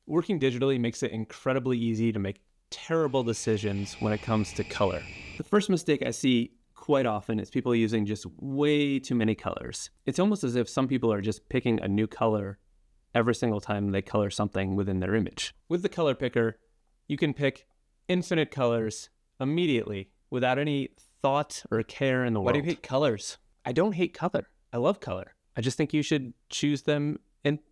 Working digitally makes it incredibly easy to make terrible decisions when it comes to color. The first mistake I see quite often is people using just way too many colors. It's almost as if some people are just picking a new color every single time they color something within their image. With the color picker, you can pick infinite colors immediately without any thought or care in the world. Why do you hate colors? I don't hate color. I love color. I just think you should choose them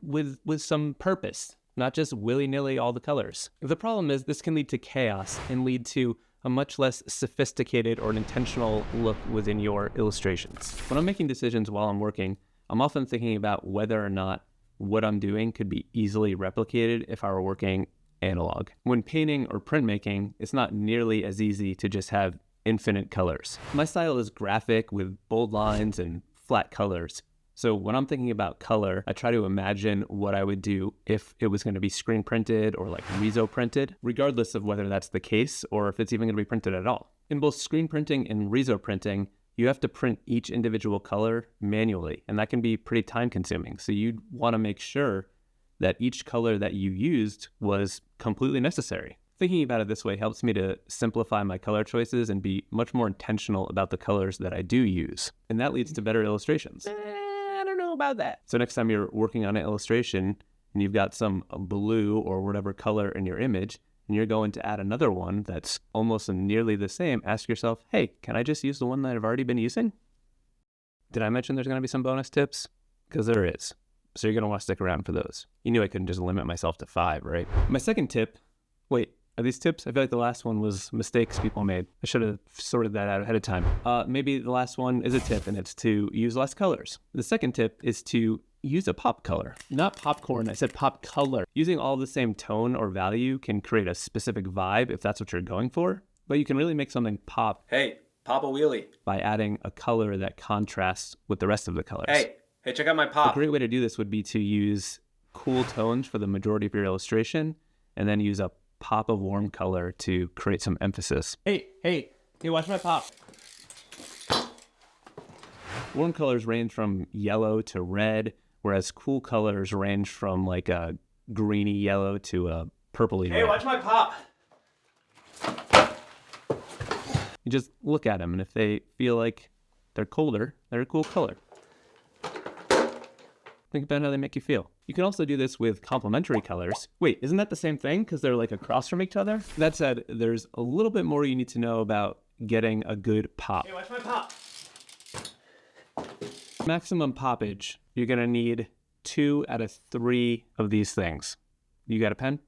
with some purpose, not just willy-nilly all the colors. The problem is this can lead to chaos and lead to a much less sophisticated or an intentional look within your illustrations. When I'm making decisions while I'm working, I'm often thinking about whether or not what I'm doing could be easily replicated if I were working analog. When painting or printmaking, it's not nearly as easy to just have infinite colors. My style is graphic with bold lines and flat colors. So when I'm thinking about color, I try to imagine what I would do if it was going to be screen printed or like reso printed, regardless of whether that's the case or if it's even going to be printed at all. In both screen printing and reso printing, you have to print each individual color manually, and that can be pretty time consuming. So you'd want to make sure that each color that you used was completely necessary. Thinking about it this way helps me to simplify my color choices and be much more intentional about the colors that I do use. And that leads to better illustrations. I don't know about that. So next time you're working on an illustration and you've got some blue or whatever color in your image, and you're going to add another one that's almost nearly the same, ask yourself, hey, can I just use the one that I've already been using? Did I mention there's going to be some bonus tips? Because there is. So you're going to want to stick around for those. You knew I couldn't just limit myself to 5, right? My second tip, wait, are these tips? I feel like the last one was mistakes people made. I should have sorted that out ahead of time. Maybe the last one is a tip, and it's to use less colors. The second tip is to use a pop color. Not popcorn, I said pop color. Using all the same tone or value can create a specific vibe if that's what you're going for, but you can really make something pop. Hey, pop a wheelie. By adding a color that contrasts with the rest of the colors. Hey, check out my pop. A great way to do this would be to use cool tones for the majority of your illustration, and then use a pop of warm color to create some emphasis. Hey, watch my pop. Warm colors range from yellow to red, whereas cool colors range from like a greeny yellow to a purpley red. Hey, watch my pop. You just look at them, and if they feel like they're colder, they're a cool color. Think about how they make you feel. You can also do this with complementary colors. Wait, isn't that the same thing? Because they're like across from each other? That said, there's a little bit more you need to know about getting a good pop. Hey, watch my pop. Maximum poppage, you're gonna need 2 out of 3 of these things. You got a pen?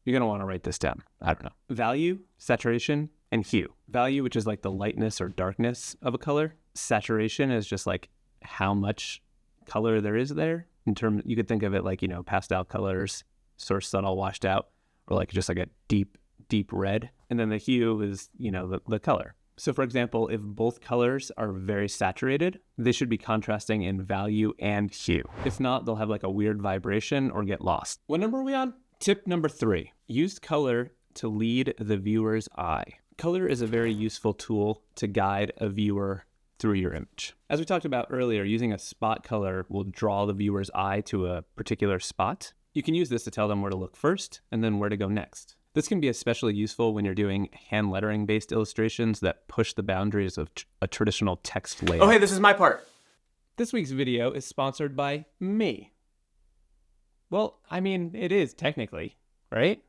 You're gonna wanna write this down. I don't know. Value, saturation, and hue. Value, which is like the lightness or darkness of a color. Saturation is just like how much color there is there. In terms, you could think of it like, pastel colors, sort of subtle washed out, or like just like a deep red. And then the hue is, the color. So for example, if both colors are very saturated, they should be contrasting in value and hue. If not, they'll have like a weird vibration or get lost. What number are we on? Tip number 3, use color to lead the viewer's eye. Color is a very useful tool to guide a viewer through your image. As we talked about earlier, using a spot color will draw the viewer's eye to a particular spot. You can use this to tell them where to look first and then where to go next. This can be especially useful when you're doing hand lettering based illustrations that push the boundaries of a traditional text layout. Oh, hey, this is my part. This week's video is sponsored by me. Well, I mean, it is technically, right?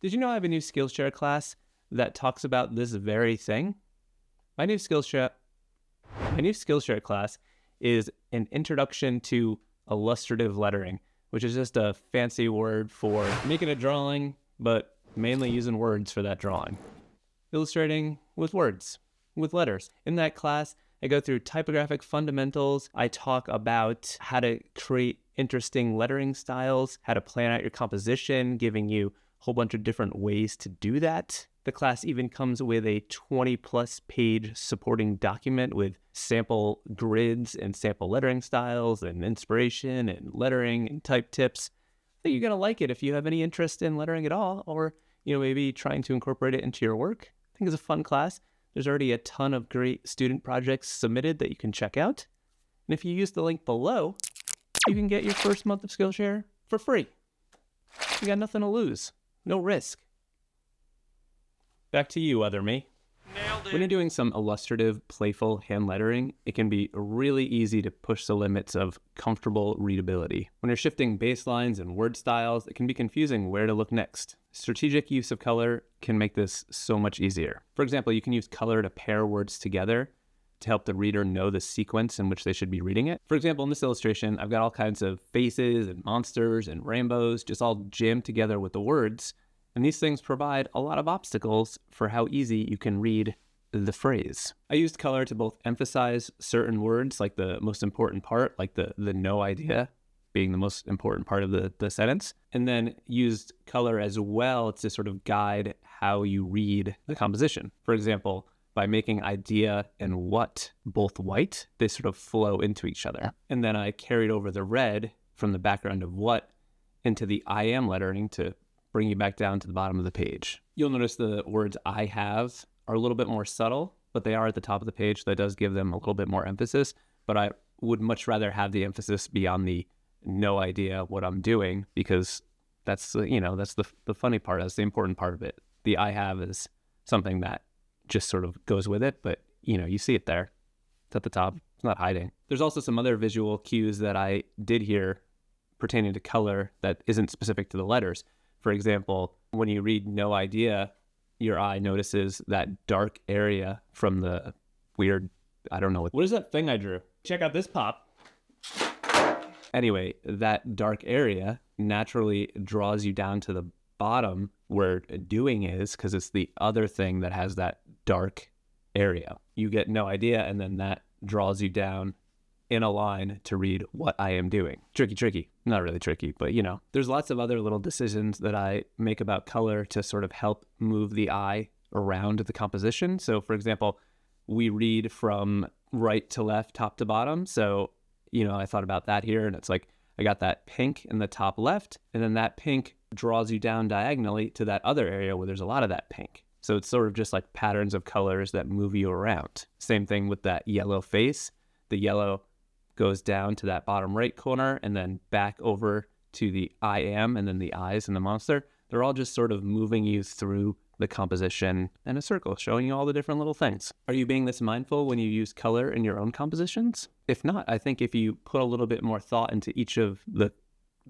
Did you know I have a new Skillshare class that talks about this very thing? My new Skillshare class is an introduction to illustrative lettering, which is just a fancy word for making a drawing, but mainly using words for that drawing. Illustrating with words, with letters. In that class, I go through typographic fundamentals. I talk about how to create interesting lettering styles, how to plan out your composition, giving you a whole bunch of different ways to do that. The class even comes with a 20+ page supporting document with sample grids and sample lettering styles and inspiration and lettering and type tips. I think you're going to like it if you have any interest in lettering at all, or maybe trying to incorporate it into your work. I think it's a fun class. There's already a ton of great student projects submitted that you can check out. And if you use the link below, you can get your first month of Skillshare for free. You got nothing to lose. No risk. Back to you, other me. Nailed When you're doing some illustrative, playful hand lettering, it can be really easy to push the limits of comfortable readability. When you're shifting baselines and word styles, it can be confusing where to look next. Strategic use of color can make this so much easier. For example, you can use color to pair words together to help the reader know the sequence in which they should be reading it. For example, in this illustration, I've got all kinds of faces and monsters and rainbows just all jammed together with the words, and these things provide a lot of obstacles for how easy you can read the phrase. I used color to both emphasize certain words, like the most important part, like the no idea being the most important part of the sentence, and then used color as well to sort of guide how you read the composition. For example, by making idea and what both white, they sort of flow into each other. And then I carried over the red from the background of what into the I am lettering to bring you back down to the bottom of the page. You'll notice the words I have are a little bit more subtle, but they are at the top of the page. So that does give them a little bit more emphasis, but I would much rather have the emphasis be on the no idea what I'm doing, because that's the funny part. That's the important part of it. The I have is something that just sort of goes with it, but you see it there. It's at the top. It's not hiding. There's also some other visual cues that I did here pertaining to color that isn't specific to the letters. For example, when you read no idea, your eye notices that dark area from the weird, I don't know. What is that thing I drew? Check out this pop. Anyway, that dark area naturally draws you down to the bottom where doing is, because it's the other thing that has that dark area. You get no idea, and then that draws you down in a line to read what I am doing. Tricky. Not really tricky, but there's lots of other little decisions that I make about color to sort of help move the eye around the composition. So for example, we read from right to left, top to bottom. So, I thought about that here, and it's like, I got that pink in the top left, and then that pink draws you down diagonally to that other area where there's a lot of that pink. So it's sort of just like patterns of colors that move you around. Same thing with that yellow face. The yellow goes down to that bottom right corner and then back over to the I am, and then the eyes and the monster. They're all just sort of moving you through the composition in a circle, showing you all the different little things. Are you being this mindful when you use color in your own compositions? If not, I think if you put a little bit more thought into each of the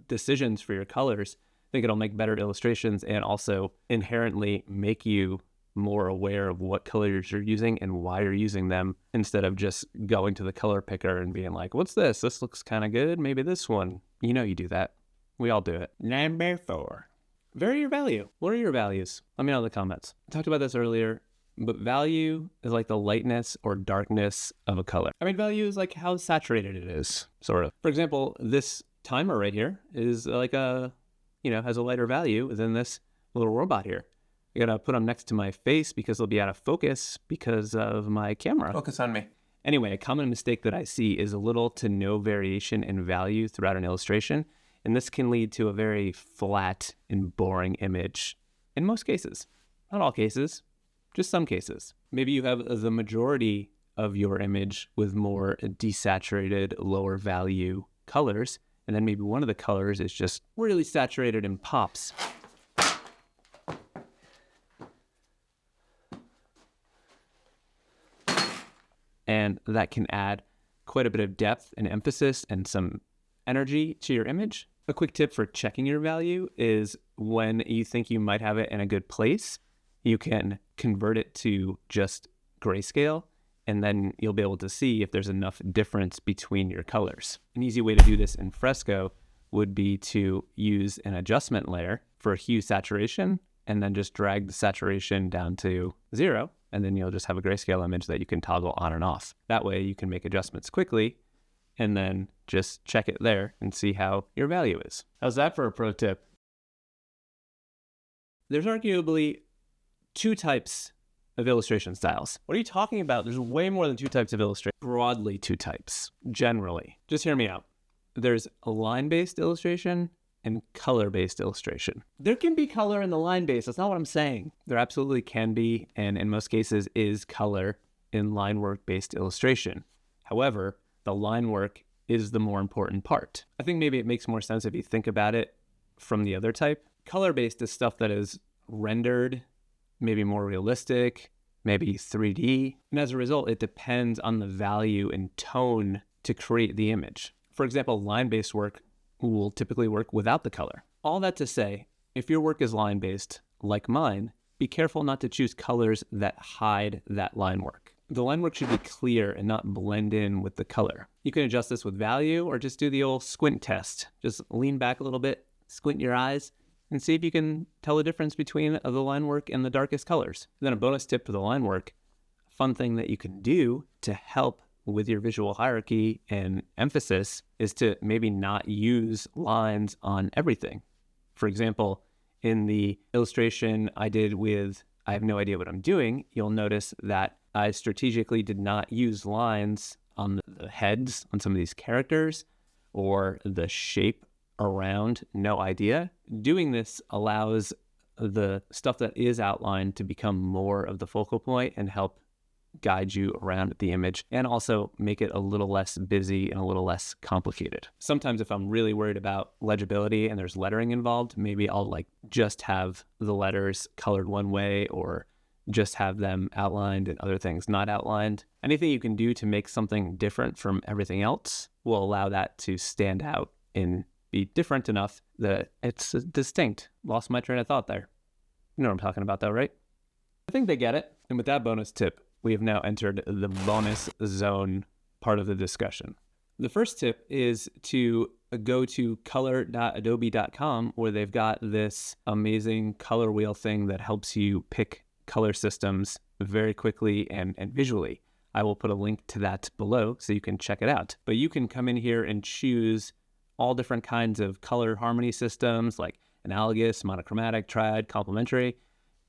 decisions for your colors, I think it'll make better illustrations and also inherently make you more aware of what colors you're using and why you're using them, instead of just going to the color picker and being like, what's this? This looks kind of good. Maybe this one. You do that. We all do it. Number 4. Vary your value. What are your values? Let me know in the comments. I talked about this earlier, but value is like the lightness or darkness of a color. Value is like how saturated it is, sort of. For example, this timer right here is like has a lighter value than this little robot here. I gotta put them next to my face because they'll be out of focus because of my camera. Focus on me. Anyway, a common mistake that I see is a little to no variation in value throughout an illustration, and this can lead to a very flat and boring image in most cases. Not all cases, just some cases. Maybe you have the majority of your image with more desaturated, lower value colors, and then maybe one of the colors is just really saturated and pops. And that can add quite a bit of depth and emphasis and some energy to your image. A quick tip for checking your value is when you think you might have it in a good place, you can convert it to just grayscale, and then you'll be able to see if there's enough difference between your colors. An easy way to do this in Fresco would be to use an adjustment layer for hue saturation, and then just drag the saturation down to 0, and then you'll just have a grayscale image that you can toggle on and off. That way you can make adjustments quickly and then just check it there and see how your value is. How's that for a pro tip? There's arguably 2 types of illustration styles. What are you talking about? There's way more than 2 types of illustration. Broadly 2 types, generally. Just hear me out. There's a line-based illustration and color-based illustration. There can be color in the line-based. That's not what I'm saying. There absolutely can be, and in most cases is color in line work-based illustration. However, the line work is the more important part. I think maybe it makes more sense if you think about it from the other type. Color-based is stuff that is rendered, maybe more realistic, maybe 3D. And as a result, it depends on the value and tone to create the image. For example, line-based work will typically work without the color. All that to say, if your work is line-based, like mine, be careful not to choose colors that hide that line work. The line work should be clear and not blend in with the color. You can adjust this with value or just do the old squint test. Just lean back a little bit, squint your eyes, and see if you can tell the difference between the line work and the darkest colors. And then a bonus tip for the line work, a fun thing that you can do to help with your visual hierarchy and emphasis is to maybe not use lines on everything. For example, in the illustration I did with I have no idea what I'm doing, you'll notice that I strategically did not use lines on the heads on some of these characters or the shape around no idea. Doing this allows the stuff that is outlined to become more of the focal point and help guide you around the image and also make it a little less busy and a little less complicated. Sometimes if I'm really worried about legibility and there's lettering involved, maybe I'll just have the letters colored one way or just have them outlined and other things not outlined. Anything you can do to make something different from everything else will allow that to stand out and be different enough that it's distinct. Lost my train of thought there. You know what I'm talking about though, right? I think they get it. And with that bonus tip, we have now entered the bonus zone part of the discussion. The first tip is to go to color.adobe.com where they've got this amazing color wheel thing that helps you pick color systems very quickly and visually. I will put a link to that below so you can check it out. But you can come in here and choose all different kinds of color harmony systems like analogous, monochromatic, triad, complementary,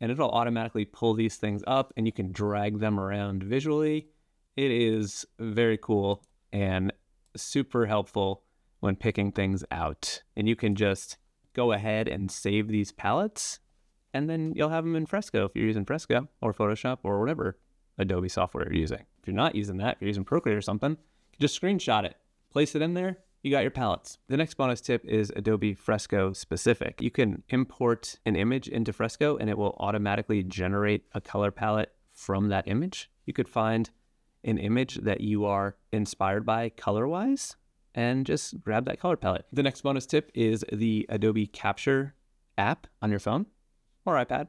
and it'll automatically pull these things up and you can drag them around visually. It is very cool and super helpful when picking things out. And you can just go ahead and save these palettes and then you'll have them in Fresco if you're using Fresco or Photoshop or whatever Adobe software you're using. If you're not using that, if you're using Procreate or something, just screenshot it, place it in there, you got your palettes. The next bonus tip is Adobe Fresco specific. You can import an image into Fresco and it will automatically generate a color palette from that image. You could find an image that you are inspired by color-wise and just grab that color palette. The next bonus tip is the Adobe Capture app on your phone or iPad.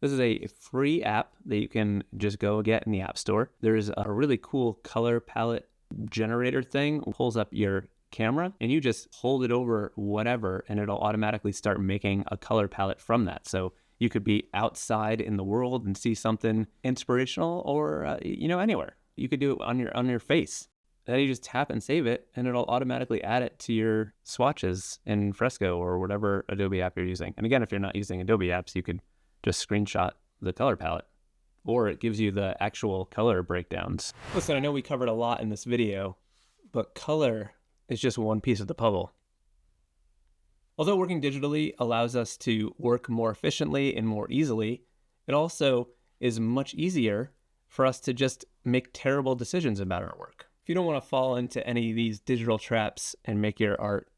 This is a free app that you can just go get in the App Store. There's a really cool color palette generator thing. It pulls up your camera and you just hold it over whatever and it'll automatically start making a color palette from that. So you could be outside in the world and see something inspirational or anywhere. You could do it on your face. Then you just tap and save it and it'll automatically add it to your swatches in Fresco or whatever Adobe app you're using. And again, if you're not using Adobe apps, you could just screenshot the color palette or it gives you the actual color breakdowns. Listen, I know we covered a lot in this video, but color is just one piece of the puzzle. Although working digitally allows us to work more efficiently and more easily, it also is much easier for us to just make terrible decisions about our work. If you don't want to fall into any of these digital traps and make your art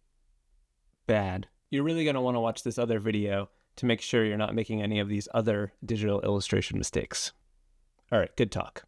bad, you're really going to want to watch this other video to make sure you're not making any of these other digital illustration mistakes. All right, good talk.